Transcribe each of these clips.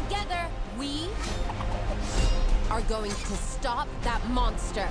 Together, we are going to stop that monster.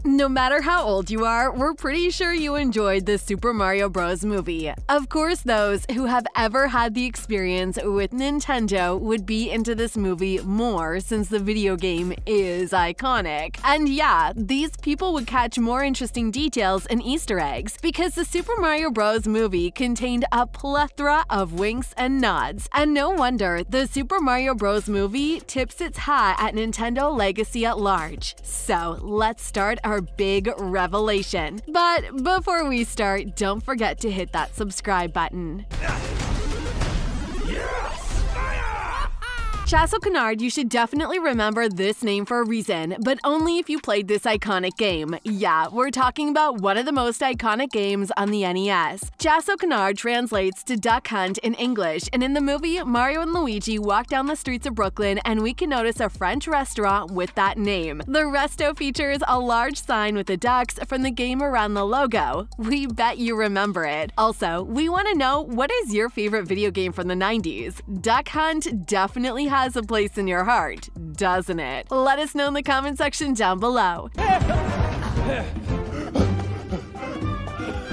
No matter how old you are, we're pretty sure you enjoyed the Super Mario Bros. Movie. Of course, those who have ever had the experience with Nintendo would be into this movie more since the video game is iconic. And yeah, these people would catch more interesting details and Easter eggs because the Super Mario Bros. Movie contained a plethora of winks and nods. And no wonder the Super Mario Bros. Movie tips its hat at Nintendo legacy at large. So let's start our big revelation. But before we start, don't forget to hit that subscribe button. Chassel Canard, you should definitely remember this name for a reason, but only if you played this iconic game. Yeah, we're talking about one of the most iconic games on the NES. Chassel Canard translates to Duck Hunt in English, and in the movie, Mario and Luigi walk down the streets of Brooklyn and we can notice a French restaurant with that name. The resto features a large sign with the ducks from the game around the logo. We bet you remember it. Also, we want to know, what is your favorite video game from the 90s? Duck Hunt definitely has a place in your heart, doesn't it? Let us know in the comment section down below.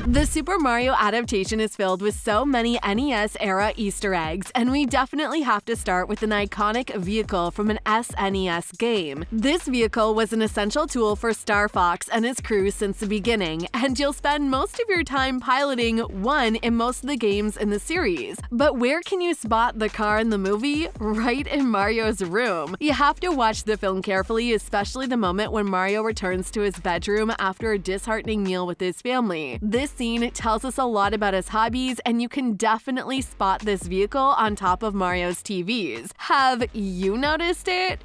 The Super Mario adaptation is filled with so many NES-era Easter eggs, and we definitely have to start with an iconic vehicle from an SNES game. This vehicle was an essential tool for Star Fox and his crew since the beginning, and you'll spend most of your time piloting one in most of the games in the series. But where can you spot the car in the movie? Right in Mario's room. You have to watch the film carefully, especially the moment when Mario returns to his bedroom after a disheartening meal with his family. This scene tells us a lot about his hobbies, and you can definitely spot this vehicle on top of Mario's TVs. Have you noticed it?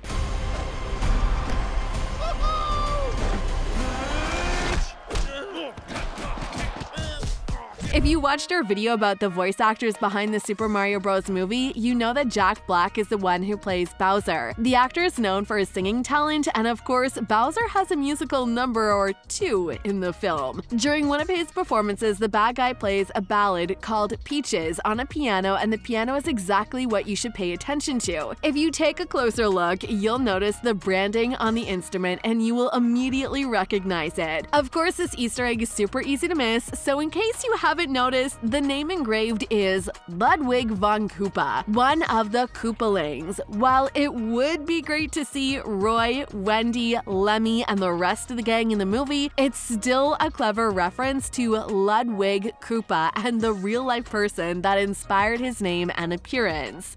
If you watched our video about the voice actors behind the Super Mario Bros. Movie, you know that Jack Black is the one who plays Bowser. The actor is known for his singing talent, and of course, Bowser has a musical number or two in the film. During one of his performances, the bad guy plays a ballad called Peaches on a piano, and the piano is exactly what you should pay attention to. If you take a closer look, you'll notice the branding on the instrument, and you will immediately recognize it. Of course, this Easter egg is super easy to miss, so in case you haven't noticed, the name engraved is Ludwig von Koopa, one of the Koopalings. While it would be great to see Roy, Wendy, Lemmy, and the rest of the gang in the movie, it's still a clever reference to Ludwig Koopa and the real-life person that inspired his name and appearance.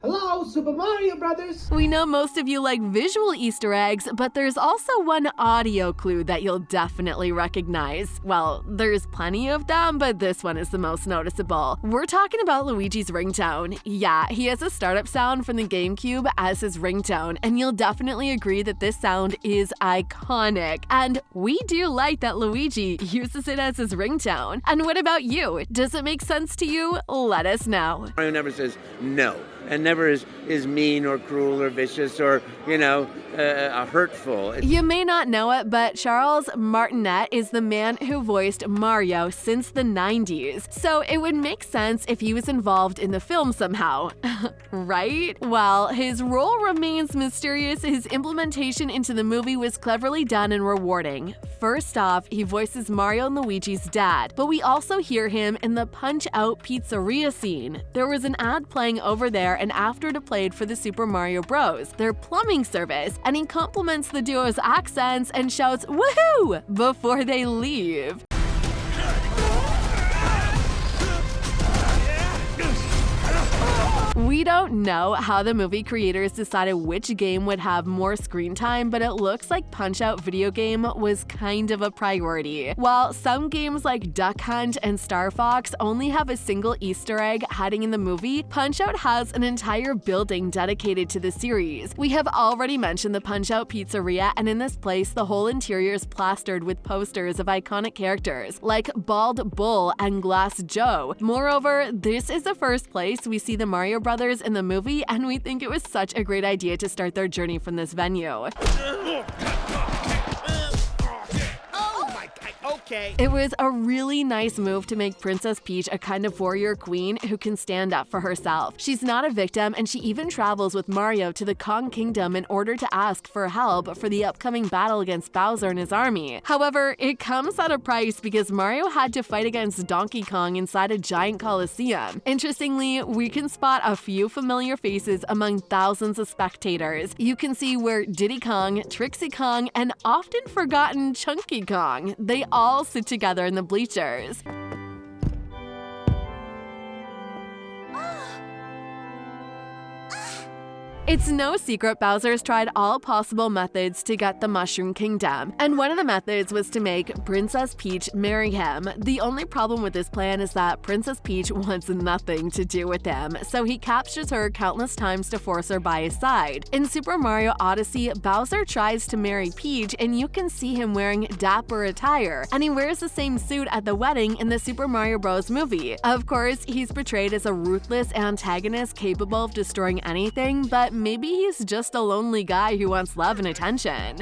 Hello, Super Mario Brothers! We know most of you like visual Easter eggs, but there's also one audio clue that you'll definitely recognize. Well, there's plenty of them, but this one is the most noticeable. We're talking about Luigi's ringtone. Yeah, he has a startup sound from the GameCube as his ringtone, and you'll definitely agree that this sound is iconic. And we do like that Luigi uses it as his ringtone. And what about you? Does it make sense to you? Let us know. Mario never says no, and never is mean or cruel or vicious or, hurtful. You may not know it, but Charles Martinet is the man who voiced Mario since the 90s. So it would make sense if he was involved in the film somehow. Right? While his role remains mysterious, his implementation into the movie was cleverly done and rewarding. First off, he voices Mario and Luigi's dad, but we also hear him in the Punch-Out Pizzeria scene. There was an ad playing over there, and after it played for the Super Mario Bros., their plumbing service, and he compliments the duo's accents and shouts "Woohoo!" before they leave. We don't know how the movie creators decided which game would have more screen time, but it looks like Punch-Out video game was kind of a priority. While some games like Duck Hunt and Star Fox only have a single Easter egg hiding in the movie, Punch-Out has an entire building dedicated to the series. We have already mentioned the Punch-Out Pizzeria, and in this place, the whole interior is plastered with posters of iconic characters like Bald Bull and Glass Joe. Moreover, this is the first place we see the Mario Brothers in the movie, and we think it was such a great idea to start their journey from this venue. Oh my God, okay? It was a really nice move to make Princess Peach a kind of warrior queen who can stand up for herself. She's not a victim, and she even travels with Mario to the Kong Kingdom in order to ask for help for the upcoming battle against Bowser and his army. However, it comes at a price because Mario had to fight against Donkey Kong inside a giant Coliseum. Interestingly, we can spot a few familiar faces among thousands of spectators. You can see where Diddy Kong, Trixie Kong, and often forgotten Chunky Kong. They all sit together in the bleachers. It's no secret Bowser's tried all possible methods to get the Mushroom Kingdom, and one of the methods was to make Princess Peach marry him. The only problem with this plan is that Princess Peach wants nothing to do with him, so he captures her countless times to force her by his side. In Super Mario Odyssey, Bowser tries to marry Peach, and you can see him wearing dapper attire, and he wears the same suit at the wedding in the Super Mario Bros. Movie. Of course, he's portrayed as a ruthless antagonist capable of destroying anything, but maybe he's just a lonely guy who wants love and attention.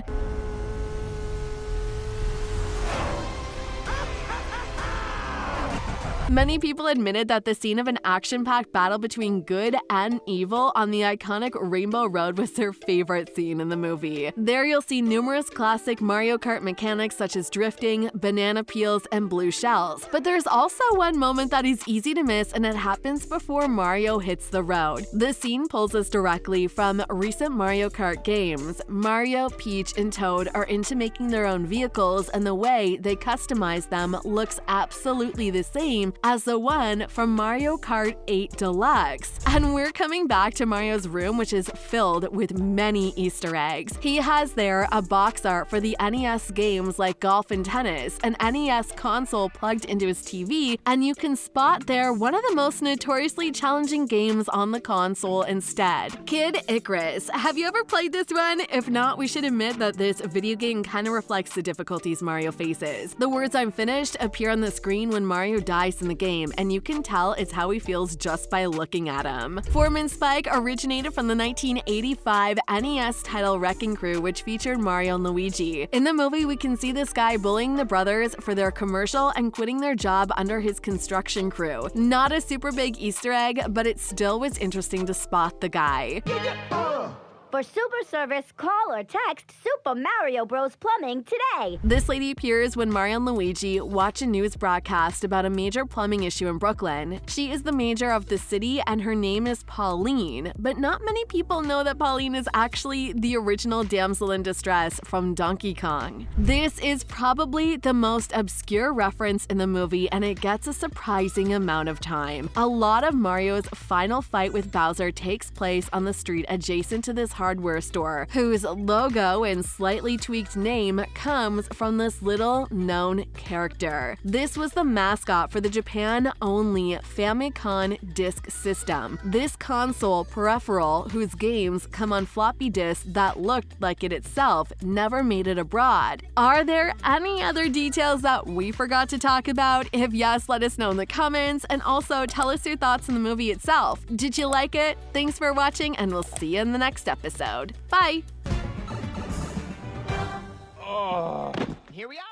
Many people admitted that the scene of an action-packed battle between good and evil on the iconic Rainbow Road was their favorite scene in the movie. There you'll see numerous classic Mario Kart mechanics such as drifting, banana peels, and blue shells. But there's also one moment that is easy to miss, and it happens before Mario hits the road. The scene pulls us directly from recent Mario Kart games. Mario, Peach, and Toad are into making their own vehicles, and the way they customize them looks absolutely the same as the one from Mario Kart 8 Deluxe. And we're coming back to Mario's room, which is filled with many Easter eggs. He has there a box art for the NES games like golf and tennis, an NES console plugged into his TV, and you can spot there one of the most notoriously challenging games on the console instead. Kid Icarus. Have you ever played this one? If not, we should admit that this video game kind of reflects the difficulties Mario faces. The words "I'm finished" appear on the screen when Mario dies in the game, and you can tell it's how he feels just by looking at him. Foreman Spike originated from the 1985 NES title Wrecking Crew, which featured Mario and Luigi. In the movie, we can see this guy bullying the brothers for their commercial and quitting their job under his construction crew. Not a super big Easter egg, but it still was interesting to spot the guy. For super service, call or text Super Mario Bros. Plumbing today. This lady appears when Mario and Luigi watch a news broadcast about a major plumbing issue in Brooklyn. She is the mayor of the city, and her name is Pauline, but not many people know that Pauline is actually the original damsel in distress from Donkey Kong. This is probably the most obscure reference in the movie, and it gets a surprising amount of time. A lot of Mario's final fight with Bowser takes place on the street adjacent to this hardware store, whose logo and slightly tweaked name comes from this little-known character. This was the mascot for the Japan-only Famicom Disk System. This console peripheral, whose games come on floppy disks that looked like it itself, never made it abroad. Are there any other details that we forgot to talk about? If yes, let us know in the comments, and also tell us your thoughts on the movie itself. Did you like it? Thanks for watching, and we'll see you in the next episode. Bye! Here we are.